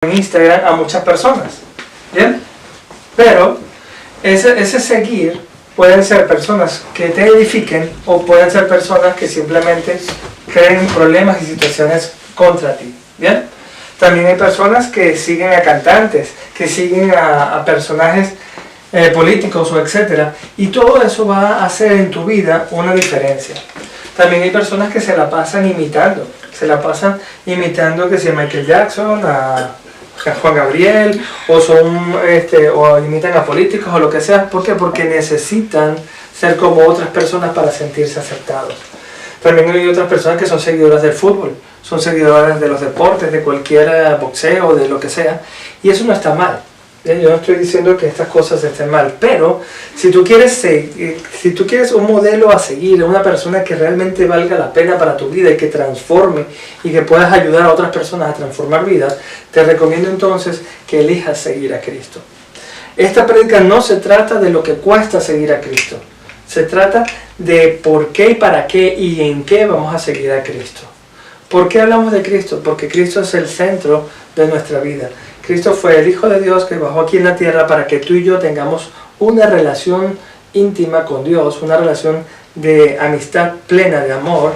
en Instagram a muchas personas, ¿bien? Pero ese seguir pueden ser personas que te edifiquen o pueden ser personas que simplemente creen problemas y situaciones contra ti, ¿bien? También hay personas que siguen a cantantes, que siguen a personajes políticos o etcétera, y todo eso va a hacer en tu vida una diferencia. También hay personas que se la pasan imitando que sea Michael Jackson, a Juan Gabriel, o imitan a políticos o lo que sea. ¿Por qué? Porque necesitan ser como otras personas para sentirse aceptados. También hay otras personas que son seguidoras del fútbol, son seguidoras de los deportes, de cualquier boxeo, de lo que sea, y eso no está mal. Yo no estoy diciendo que estas cosas estén mal, pero si tú quieres un modelo a seguir, una persona que realmente valga la pena para tu vida y que transforme y que puedas ayudar a otras personas a transformar vidas, te recomiendo entonces que elijas seguir a Cristo. Esta prédica no se trata de lo que cuesta seguir a Cristo, se trata de por qué y para qué y en qué vamos a seguir a Cristo. ¿Por qué hablamos de Cristo? Porque Cristo es el centro de nuestra vida. Cristo fue el Hijo de Dios que bajó aquí en la tierra para que tú y yo tengamos una relación íntima con Dios, una relación de amistad plena, de amor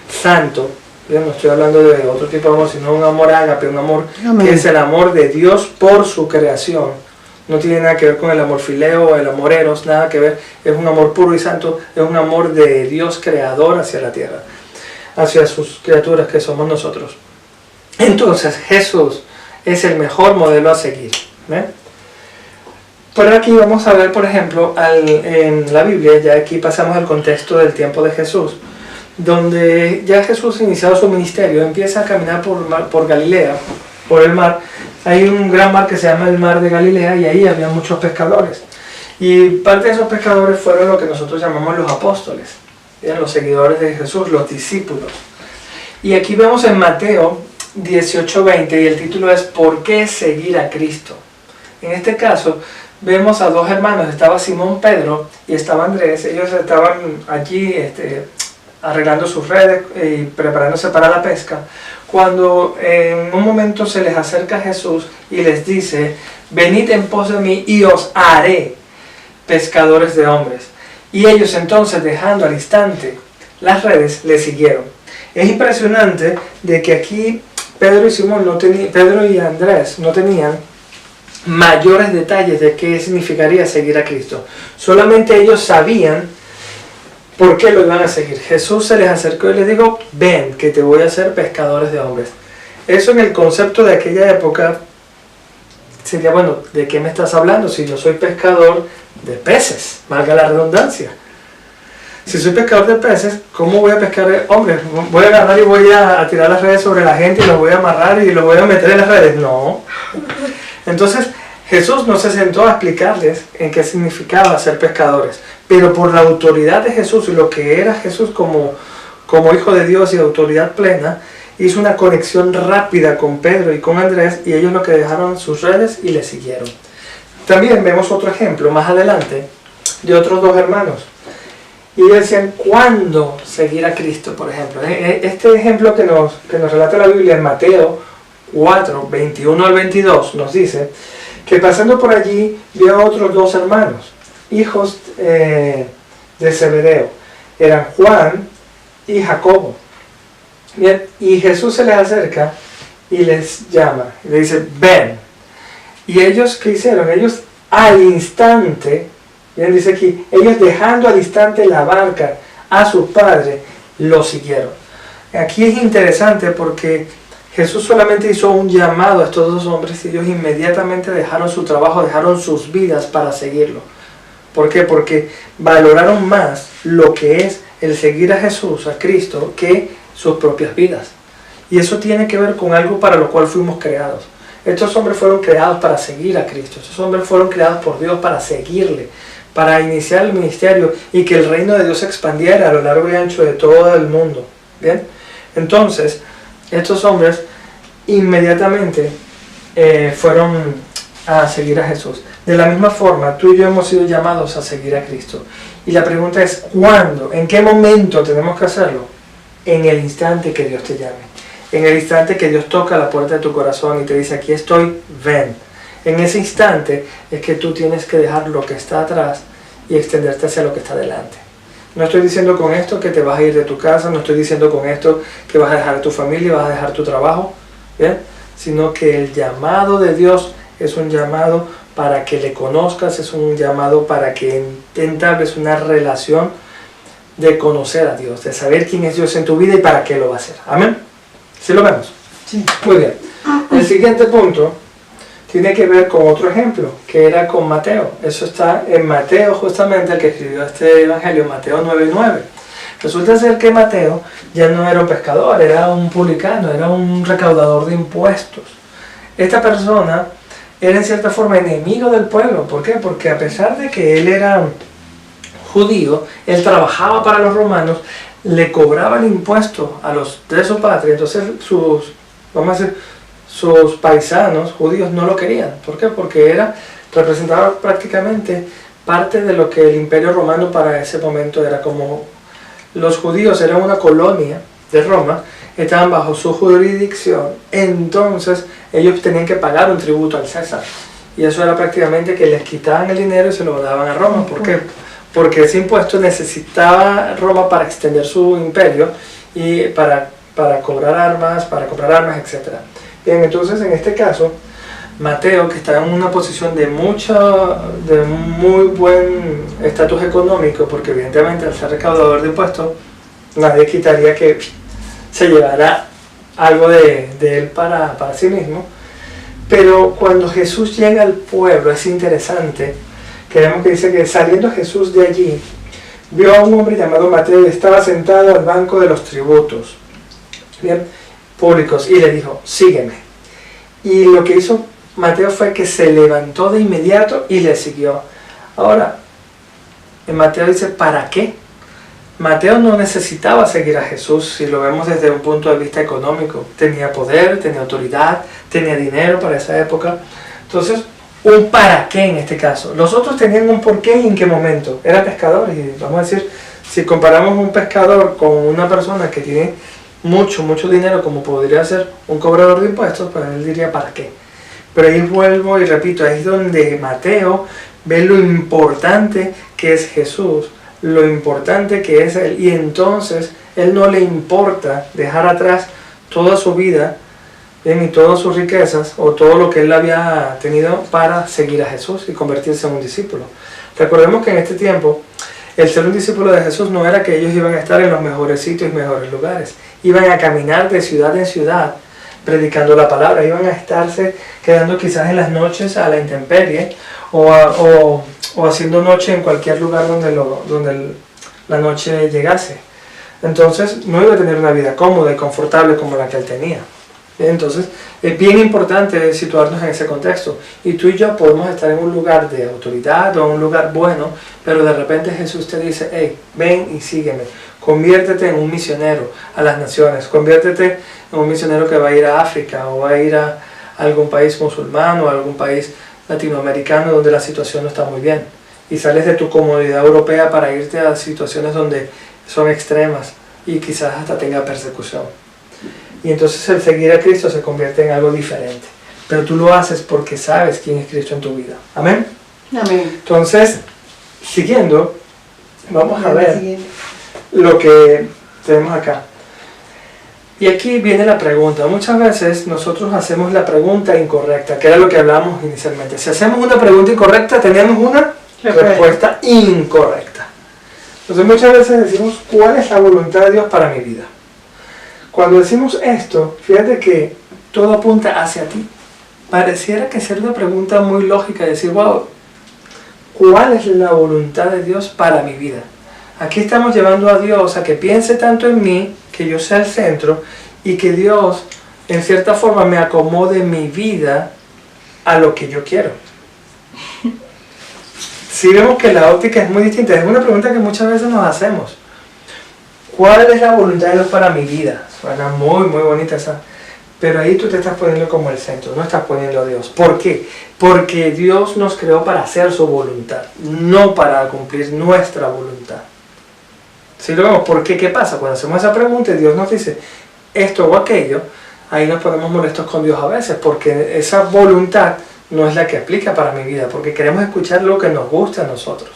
santo. Yo no estoy hablando de otro tipo de amor, sino un amor ágape, un amor que es el amor de Dios por su creación. No tiene nada que ver con el amor fileo, el amor eros, nada que ver. Es un amor puro y santo, es un amor de Dios creador hacia la tierra, hacia sus criaturas que somos nosotros. Entonces Jesús es el mejor modelo a seguir. Por aquí vamos a ver, por ejemplo, en la Biblia, ya aquí pasamos al contexto del tiempo de Jesús, donde ya Jesús iniciado su ministerio, empieza a caminar por Galilea, por el mar. Hay un gran mar que se llama el mar de Galilea y ahí había muchos pescadores. Y parte de esos pescadores fueron lo que nosotros llamamos los apóstoles, los seguidores de Jesús, los discípulos. Y aquí vemos en Mateo 18:20 y el título es ¿por qué seguir a Cristo? En este caso vemos a dos hermanos, estaba Simón Pedro y estaba Andrés. Ellos estaban allí arreglando sus redes y preparándose para la pesca, cuando en un momento se les acerca Jesús y les dice: venid en pos de mí y os haré pescadores de hombres. Y ellos entonces, dejando al instante las redes, le siguieron. Es impresionante de que aquí Pedro y Andrés no tenían mayores detalles de qué significaría seguir a Cristo. Solamente ellos sabían por qué lo iban a seguir. Jesús se les acercó y les dijo: ven, que te voy a hacer pescadores de hombres. Eso en el concepto de aquella época sería, bueno, ¿de qué me estás hablando? Si yo soy pescador de peces, valga la redundancia. Si soy pescador de peces, ¿cómo voy a pescar hombres? ¿Voy a agarrar y voy a tirar las redes sobre la gente y los voy a amarrar y los voy a meter en las redes? No. Entonces Jesús no se sentó a explicarles en qué significaba ser pescadores, pero por la autoridad de Jesús y lo que era Jesús como Hijo de Dios y autoridad plena, hizo una conexión rápida con Pedro y con Andrés, y ellos lo que dejaron sus redes y le siguieron. También vemos otro ejemplo más adelante de otros dos hermanos. Y ellos decían: ¿cuándo seguir a Cristo? Por ejemplo, este ejemplo que nos relata la Biblia en Mateo 4, 21 al 22, nos dice que pasando por allí vio a otros dos hermanos, hijos de Zebedeo. Eran Juan y Jacobo. Bien, y Jesús se les acerca y les llama, y le dice: ven. Y ellos, ¿qué hicieron? Ellos al instante, bien, dice aquí, ellos dejando al instante la barca a su padre, lo siguieron. Aquí es interesante porque Jesús solamente hizo un llamado a estos dos hombres y ellos inmediatamente dejaron su trabajo, dejaron sus vidas para seguirlo. ¿Por qué? Porque valoraron más lo que es el seguir a Jesús, a Cristo, que sus propias vidas. Y eso tiene que ver con algo para lo cual fuimos creados. Estos hombres fueron creados para seguir a Cristo. Estos hombres fueron creados por Dios para seguirle, para iniciar el ministerio y que el reino de Dios se expandiera a lo largo y ancho de todo el mundo. ¿Bien? Entonces, estos hombres inmediatamente fueron a seguir a Jesús. De la misma forma, tú y yo hemos sido llamados a seguir a Cristo. Y la pregunta es: ¿cuándo? ¿En qué momento tenemos que hacerlo? En el instante que Dios te llame. En el instante que Dios toca la puerta de tu corazón y te dice, aquí estoy, ven. En ese instante es que tú tienes que dejar lo que está atrás y extenderte hacia lo que está delante. No estoy diciendo con esto que te vas a ir de tu casa, no estoy diciendo con esto que vas a dejar tu familia, vas a dejar tu trabajo, ¿bien? Sino que el llamado de Dios es un llamado para que le conozcas, es un llamado para que entables una relación de conocer a Dios, de saber quién es Dios en tu vida y para qué lo va a hacer. ¿Amén? ¿Sí lo vemos? Sí. Muy bien. El siguiente punto tiene que ver con otro ejemplo, que era con Mateo. Eso está en Mateo, justamente el que escribió este evangelio, Mateo 9:9. Resulta ser que Mateo ya no era un pescador, era un publicano, era un recaudador de impuestos. Esta persona era en cierta forma enemigo del pueblo. ¿Por qué? Porque a pesar de que él era judío, él trabajaba para los romanos, le cobraban impuestos a los de su patria, entonces sus paisanos judíos no lo querían. ¿Por qué? Porque representaba prácticamente parte de lo que el Imperio Romano para ese momento era. Como los judíos eran una colonia de Roma, estaban bajo su jurisdicción, entonces ellos tenían que pagar un tributo al César. Y eso era prácticamente que les quitaban el dinero y se lo daban a Roma. ¿Por qué? Porque ese impuesto necesitaba Roma para extender su imperio y para comprar armas, etc. Bien, entonces en este caso, Mateo, que estaba en una posición de muy buen estatus económico, porque evidentemente al ser recaudador de impuestos, nadie quitaría que se llevara algo de él para sí mismo. Pero cuando Jesús llega al pueblo, es interesante, que vemos que dice que saliendo Jesús de allí, vio a un hombre llamado Mateo y estaba sentado al banco de los tributos, bien, públicos, y le dijo, sígueme. Y lo que hizo Mateo fue que se levantó de inmediato y le siguió. Ahora, en Mateo dice, ¿para qué? Mateo no necesitaba seguir a Jesús, si lo vemos desde un punto de vista económico. Tenía poder, tenía autoridad, tenía dinero para esa época. Entonces, un para qué en este caso. Los otros tenían un por qué y en qué momento. Era pescador, y vamos a decir, si comparamos un pescador con una persona que tiene mucho dinero, como podría ser un cobrador de impuestos, pues él diría ¿para qué? Pero ahí vuelvo y repito, ahí es donde Mateo ve lo importante que es Jesús, lo importante que es él, y entonces él no le importa dejar atrás toda su vida, bien, y todas sus riquezas o todo lo que él había tenido para seguir a Jesús y convertirse en un discípulo. Recordemos que en este tiempo el ser un discípulo de Jesús no era que ellos iban a estar en los mejores sitios y mejores lugares, iban a caminar de ciudad en ciudad predicando la palabra, iban a estarse quedando quizás en las noches a la intemperie o haciendo noche en cualquier lugar donde la noche llegase. Entonces no iba a tener una vida cómoda y confortable como la que él tenía. Entonces es bien importante situarnos en ese contexto, y tú y yo podemos estar en un lugar de autoridad o en un lugar bueno, pero de repente Jesús te dice, hey, ven y sígueme, conviértete en un misionero a las naciones, conviértete en un misionero que va a ir a África o va a ir a algún país musulmán o a algún país latinoamericano donde la situación no está muy bien, y sales de tu comodidad europea para irte a situaciones donde son extremas y quizás hasta tenga persecución. Y entonces el seguir a Cristo se convierte en algo diferente. Pero tú lo haces porque sabes quién es Cristo en tu vida. ¿Amén? Amén. Entonces, siguiendo, vamos a ver lo que tenemos acá. Y aquí viene la pregunta. Muchas veces nosotros hacemos la pregunta incorrecta, que era lo que hablábamos inicialmente. Si hacemos una pregunta incorrecta, tenemos una respuesta incorrecta. Entonces muchas veces decimos, ¿cuál es la voluntad de Dios para mi vida? Cuando decimos esto, fíjate que todo apunta hacia ti. Pareciera que ser una pregunta muy lógica, decir, wow, ¿cuál es la voluntad de Dios para mi vida? Aquí estamos llevando a Dios a que piense tanto en mí, que yo sea el centro, y que Dios, en cierta forma, me acomode mi vida a lo que yo quiero. Si vemos que la óptica es muy distinta, es una pregunta que muchas veces nos hacemos. ¿Cuál es la voluntad de Dios para mi vida? Suena muy bonita esa. Pero ahí tú te estás poniendo como el centro, no estás poniendo a Dios. ¿Por qué? Porque Dios nos creó para hacer su voluntad, no para cumplir nuestra voluntad. ¿Sí lo vemos? ¿Por qué? ¿Qué pasa? Cuando hacemos esa pregunta y Dios nos dice esto o aquello, ahí nos ponemos molestos con Dios a veces, porque esa voluntad no es la que aplica para mi vida, porque queremos escuchar lo que nos gusta a nosotros.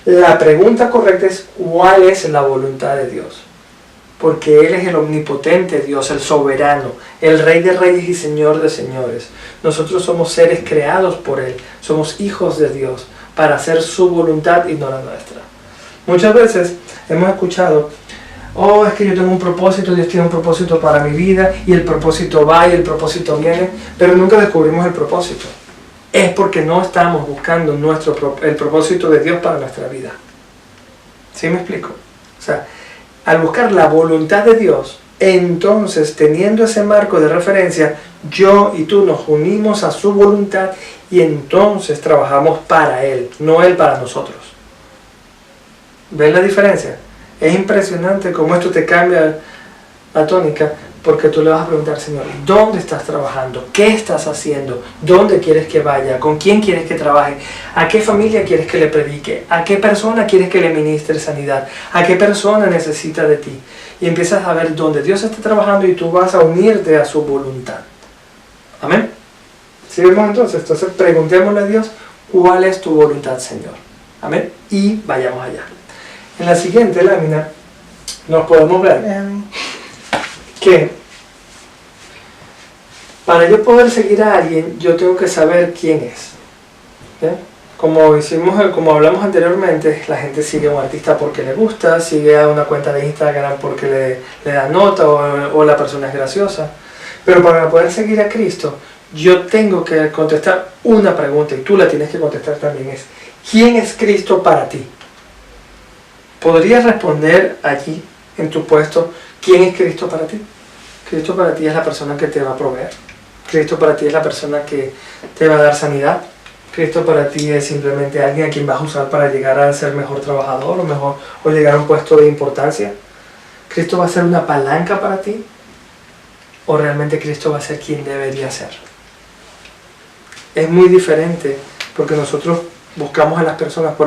La pregunta correcta es, ¿cuál es la voluntad de Dios? Porque Él es el omnipotente Dios, el soberano, el Rey de reyes y Señor de señores. Nosotros somos seres creados por Él, somos hijos de Dios, para hacer su voluntad y no la nuestra. Muchas veces hemos escuchado, oh, es que yo tengo un propósito, Dios tiene un propósito para mi vida, y el propósito va y el propósito viene, pero nunca descubrimos el propósito. Es porque no estamos buscando el propósito de Dios para nuestra vida. ¿Sí me explico? O sea, al buscar la voluntad de Dios, entonces, teniendo ese marco de referencia, yo y tú nos unimos a su voluntad y entonces trabajamos para Él, no Él para nosotros. ¿Ven la diferencia? Es impresionante cómo esto te cambia la tónica, porque tú le vas a preguntar, Señor, ¿dónde estás trabajando? ¿Qué estás haciendo? ¿Dónde quieres que vaya? ¿Con quién quieres que trabaje? ¿A qué familia quieres que le predique? ¿A qué persona quieres que le ministre sanidad? ¿A qué persona necesita de ti? Y empiezas a ver dónde Dios está trabajando y tú vas a unirte a su voluntad. Amén. ¿Sí vemos entonces? Entonces preguntémosle a Dios, ¿cuál es tu voluntad, Señor? Amén. Y vayamos allá. En la siguiente lámina nos podemos ver que para yo poder seguir a alguien, yo tengo que saber quién es. ¿Bien? Como hablamos anteriormente, la gente sigue a un artista porque le gusta, sigue a una cuenta de Instagram porque le da nota o la persona es graciosa. Pero para poder seguir a Cristo, yo tengo que contestar una pregunta, y tú la tienes que contestar también, es ¿quién es Cristo para ti? ¿Podrías responder allí, en tu puesto, quién es Cristo para ti? Cristo para ti es la persona que te va a proveer. Cristo para ti es la persona que te va a dar sanidad. Cristo para ti es simplemente alguien a quien vas a usar para llegar a ser mejor trabajador o llegar a un puesto de importancia. ¿Cristo va a ser una palanca para ti? ¿O realmente Cristo va a ser quien debería ser? Es muy diferente, porque nosotros buscamos a las personas por el